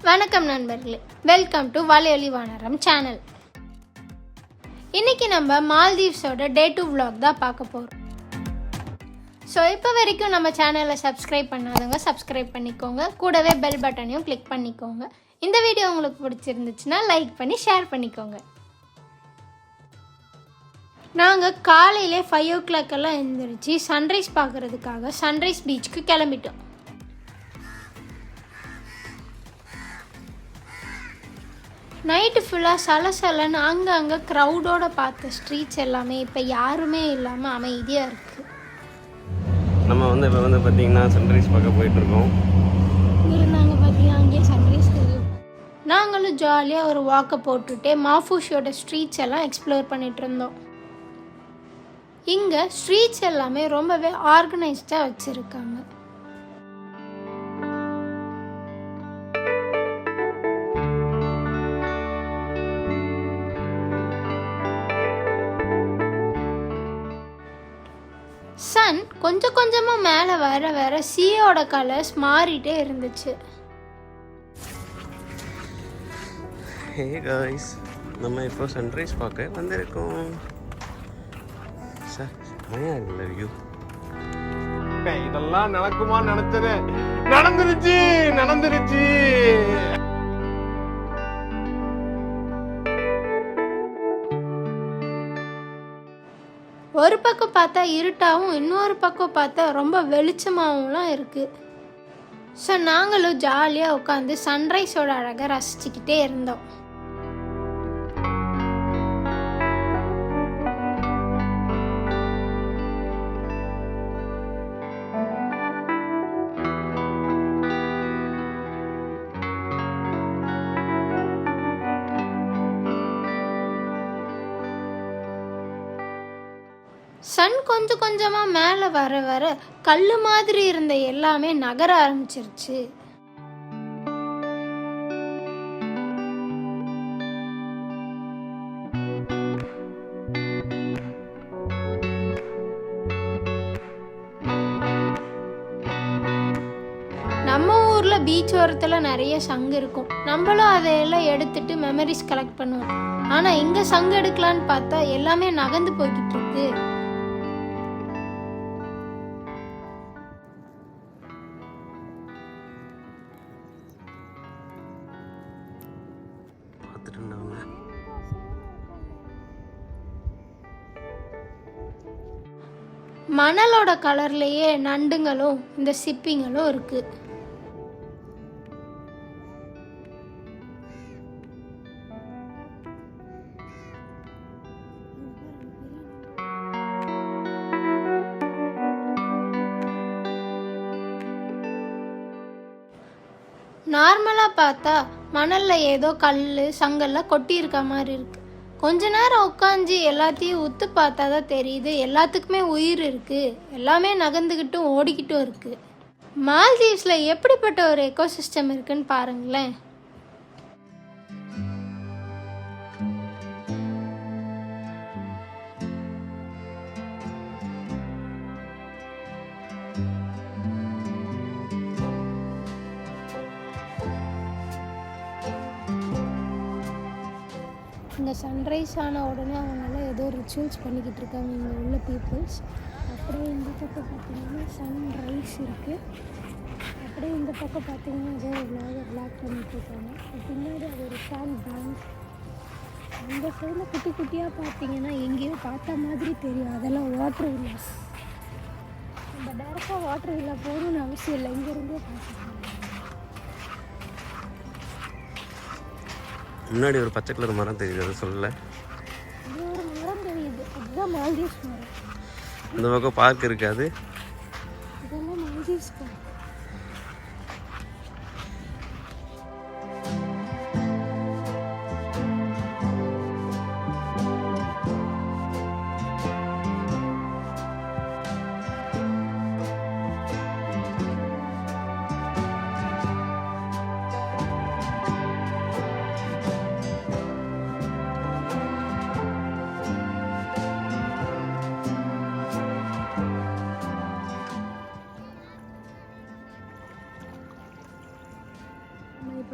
வணக்கம் நண்பர்களே, welcome to வலையொலி வானரம் சேனல். இன்றைக்கி நம்ம மால்தீவ்ஸோட டே 2 vlog தான் பார்க்க போகிறோம். ஸோ இப்போ வரைக்கும் நம்ம சேனலை சப்ஸ்கிரைப் பண்ணாதவங்க சப்ஸ்கிரைப் பண்ணிக்கோங்க, கூடவே பெல் பட்டனையும் கிளிக் பண்ணிக்கோங்க. இந்த வீடியோ உங்களுக்கு பிடிச்சிருந்துச்சுன்னா லைக் பண்ணி ஷேர் பண்ணிக்கோங்க. நாங்கள் காலையிலே 5 o'clock எல்லாம் எழுந்திரிச்சு சன்ரைஸ் பார்க்குறதுக்காக சன்ரைஸ் பீச்சுக்கு கிளம்பிட்டோம். நைட்டு ஃபுல்லாக சலசலன்னு அங்கங்கே க்ரௌடோட பார்த்த ஸ்ட்ரீட்ஸ் எல்லாமே இப்போ யாருமே இல்லாமல் அமைதியாக இருக்குது. நம்ம இப்போ பார்த்தீங்கன்னா சன்ரைஸ் பார்க்க போயிட்டுருக்கோம். இருந்தாங்க பார்த்தீங்கன்னா அங்கேயே சன்ரைஸ் தெரியும். நாங்களும் ஜாலியாக ஒரு வாக்கை போட்டுகிட்டே மாஃபூஷியோட ஸ்ட்ரீட்ஸ் எல்லாம் எக்ஸ்ப்ளோர் பண்ணிகிட்டு இருந்தோம். இங்கே ஸ்ட்ரீட்ஸ் எல்லாமே ரொம்பவே ஆர்கனைஸ்டாக வச்சுருக்காங்க. சன் கொஞ்சம் கொஞ்சமாக மேலே வர வர சீயோட கலர்ஸ் மாறிட்டே இருந்துச்சு. ஹே காய்ஸ், நம்ம இப்போ சன்ரைஸ் பார்க்க வந்திருக்கோம். சார் மழையா இருக்குல்ல வியூ. இதெல்லாம் நடக்குமா நினைச்சது நடந்துருச்சு. ஒரு பக்கம் பார்த்தா இருட்டாகவும் இன்னொரு பக்கம் பார்த்தா ரொம்ப வெளிச்சமாகவும்லாம் இருக்குது. ஸோ நாங்களும் ஜாலியாக உட்காந்து சன்ரைஸோட அழகை ரசிச்சுக்கிட்டே இருந்தோம். சன் கொஞ்சம் கொஞ்சமாக மேலே வர வர கல் மாதிரி இருந்த எல்லாமே நகர ஆரம்பிச்சிருச்சு. நம்ம ஊரில் பீச் ஓரத்தில் நிறைய சங்கு இருக்கும், நம்மளும் அதையெல்லாம் எடுத்துட்டு மெமரிஸ் கலெக்ட் பண்ணுவோம். ஆனால் இங்கே சங்கு எடுக்கலான்னு பார்த்தா எல்லாமே நகர்ந்து போய்கிட்டு இருக்கு. மணலோட கலர்லேயே நண்டுங்களும் இந்த சிப்பிங்களும் இருக்கு. நார்மலாக பார்த்தா மணலில் ஏதோ கல் சங்கெல்லாம் கொட்டி இருக்க மாதிரி இருக்கு. கொஞ்ச நேரம் உட்காந்து எல்லாத்தையும் உத்து பார்த்தா தான் தெரியுது எல்லாத்துக்குமே உயிர் இருக்குது, எல்லாமே நகர்ந்துக்கிட்டும் ஓடிக்கிட்டும் இருக்குது. மால்தீவ்ஸில் எப்படிப்பட்ட ஒரு எக்கோசிஸ்டம் இருக்குன்னு பாருங்களேன். இந்த சன்ரைஸ் ஆன உடனே அவங்களாம் ஏதோ ரிச்சுவல்ஸ் பண்ணிக்கிட்டு இருக்காங்க இங்கே உள்ள பீப்புள்ஸ். அப்படியே இந்த பக்கம் பார்த்திங்கன்னா சன்ரைஸ் இருக்குது. அப்படியே இந்த பக்கம் பார்த்திங்கன்னா ஏதோ விளாக் பண்ணிகிட்ருக்காங்க. பின்னாடி அது ஒரு sandbanks. அந்த சைடில் குட்டி குட்டியாக பார்த்திங்கன்னா எங்கேயோ பார்த்த மாதிரி தெரியும், அதெல்லாம் வாட்டர் வில்லாஸ். நம்ம டேரெக்டாக வாட்டர் வில்லா போகணும்னு அவசியம் இல்லை, இங்கேருந்தே பார்த்துக்கலாம். முன்னாடி ஒரு பச்சை கலர் மரம் தெரியுது, அதை சொல்லல. ஒரு மரம் தெரியுது, அதுதான் மால்தீவ்ஸ் மரம். அந்த பக்கம் பார்க் இருக்காது, இதெல்லாம் மால்தீவ்ஸ் பார்க்.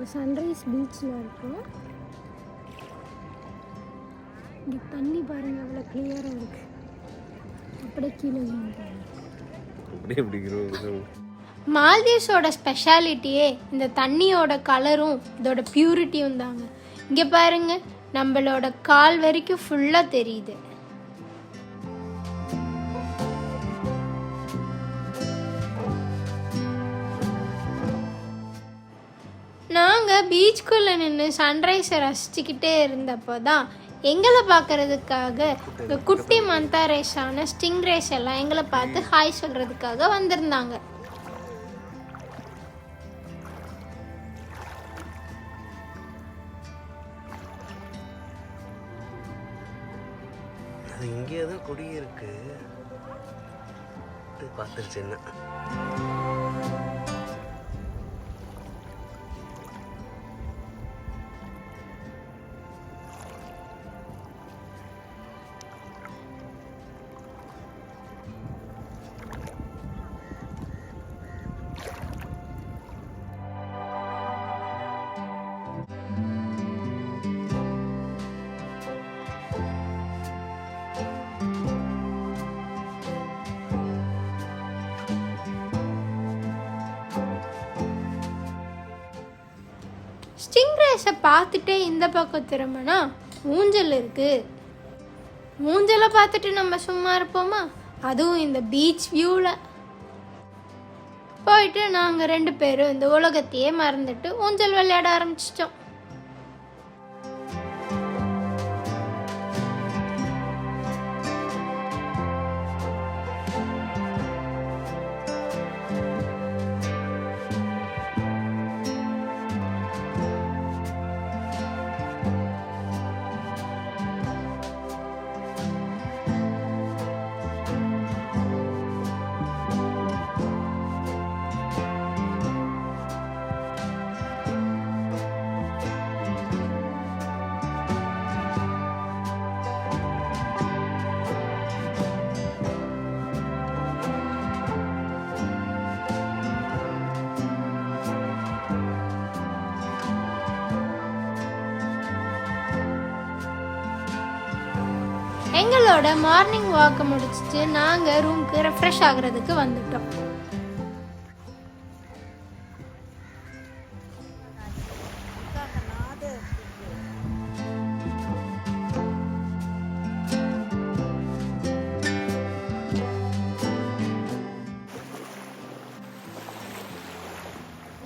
இப்போ சன்ரைஸ் பீச்சில் இருக்கோம். இங்கே தண்ணி பாருங்கள் அவ்வளோ கிளியராக இருக்குது. அப்படியே கீழே மால்தீவ்ஸோட ஸ்பெஷாலிட்டியே இந்த தண்ணியோட கலரும் இதோட பியூரிட்டியும் தாங்க. இங்கே பாருங்க, நம்மளோட கால் வரைக்கும் ஃபுல்லாக தெரியுது. நாங்கள் பீச்சுக்குள்ளே நின்று சன்ரைஸை ரசிச்சுக்கிட்டே இருந்தப்போ தான் எங்களை பார்க்கறதுக்காக இந்த குட்டி மந்தாரேஸான ஸ்டிங்ரேஸ் எல்லாம் எங்களை பார்த்து ஹாய் சொல்கிறதுக்காக வந்திருந்தாங்க. இங்கே தான் குடி இருக்கு பார்த்துருச்சுன்னா. ஸ்டிங்ரேஸை பார்த்துட்டே இந்த பக்கம் திரும்பினா ஊஞ்சல் இருக்குது. ஊஞ்சலை பார்த்துட்டு நம்ம சும்மா இருப்போமா? அதுவும் இந்த பீச் வியூவில். போயிட்டு நாங்கள் 2 பேரும் இந்த உலகத்தையே மறந்துட்டு ஊஞ்சல் விளையாட ஆரம்பிச்சிட்டோம். எங்களோட மார்னிங் வாக்கை முடிச்சுட்டு நாங்கள் ரூமுக்கு ரெஃப்ரெஷ் ஆகுறதுக்கு வந்துட்டோம்.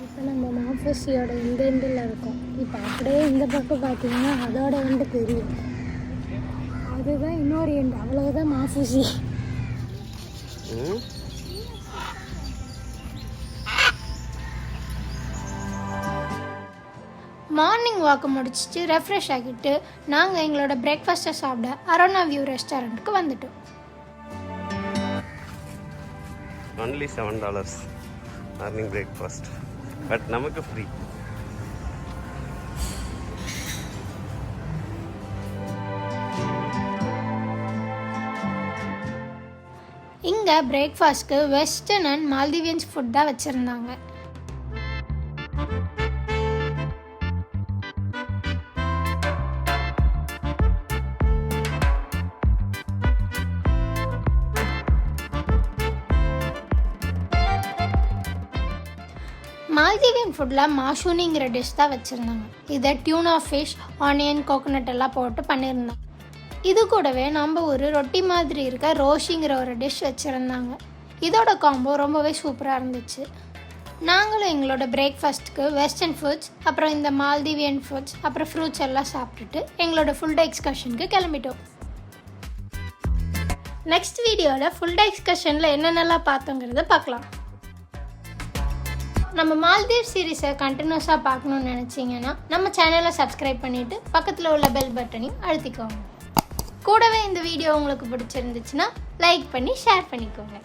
இப்போ நம்ம மாஃபூசியோட இந்த எண்டில் இருக்கோம். இப்போ அப்படியே இந்த பக்கம் பார்த்தீங்கன்னா அதோட எண்டு தெரியும். அதுதான் இன்னொரு எண்டு. அவ்வளவுதான் மாஃபூசி. மார்னிங் வாக்கு முடிச்சுட்டு ரெஃப்ரெஷ் ஆகிட்டு நாங்கள் எங்களோட பிரேக்ஃபாஸ்ட்டை சாப்பிட அரோனா வியூ ரெஸ்டாரண்ட்டுக்கு வந்துட்டோம். only $7 மார்னிங் பிரேக்ஃபாஸ்ட், பட் நமக்கு ஃப்ரீ. இங்கே பிரேக்ஃபாஸ்ட்க்கு வெஸ்டர்ன் அண்ட் மால்தீவியன்ஸ் ஃபுட் தான் வச்சுருந்தாங்க. மால்தீவியன் ஃபுட்டில் மாஷூனிங்கிற டிஷ் தான் வச்சுருந்தாங்க. இதை டியூனா ஃபிஷ், ஆனியன், கோகோனட் எல்லாம் போட்டு பண்ணியிருந்தாங்க. இது கூடவே நம்ம ஒரு ரொட்டி மாதிரி இருக்க ரோஷிங்கிற ஒரு டிஷ் வச்சுருந்தாங்க. இதோட காம்போ ரொம்பவே சூப்பராக இருந்துச்சு. நாங்களும் எங்களோட பிரேக்ஃபாஸ்ட்டுக்கு வெஸ்டர்ன் ஃபுட்ஸ், அப்புறம் இந்த மால்தீவியன் ஃபுட்ஸ், அப்புறம் ஃப்ரூட்ஸ் எல்லாம் சாப்பிட்டுட்டு எங்களோட ஃபுல் டே எக்ஸ்கர்ஷனுக்கு கிளம்பிட்டோம். நெக்ஸ்ட் வீடியோவில் ஃபுல் டே எக்ஸ்கர்ஷனில் என்னென்னலாம் பார்த்தோங்கிறத பார்க்கலாம். நம்ம மால்தீவ் சீரீஸை கண்டினியூஸாக பார்க்கணுன்னு நினச்சிங்கன்னா நம்ம சேனலை சப்ஸ்கிரைப் பண்ணிவிட்டு பக்கத்தில் உள்ள பெல் பட்டனையும் அழுத்திக்கோங்க. கூடவே இந்த வீடியோ உங்களுக்கு பிடிச்சிருந்துச்சுன்னா லைக் பண்ணி ஷேர் பண்ணிக்கோங்க.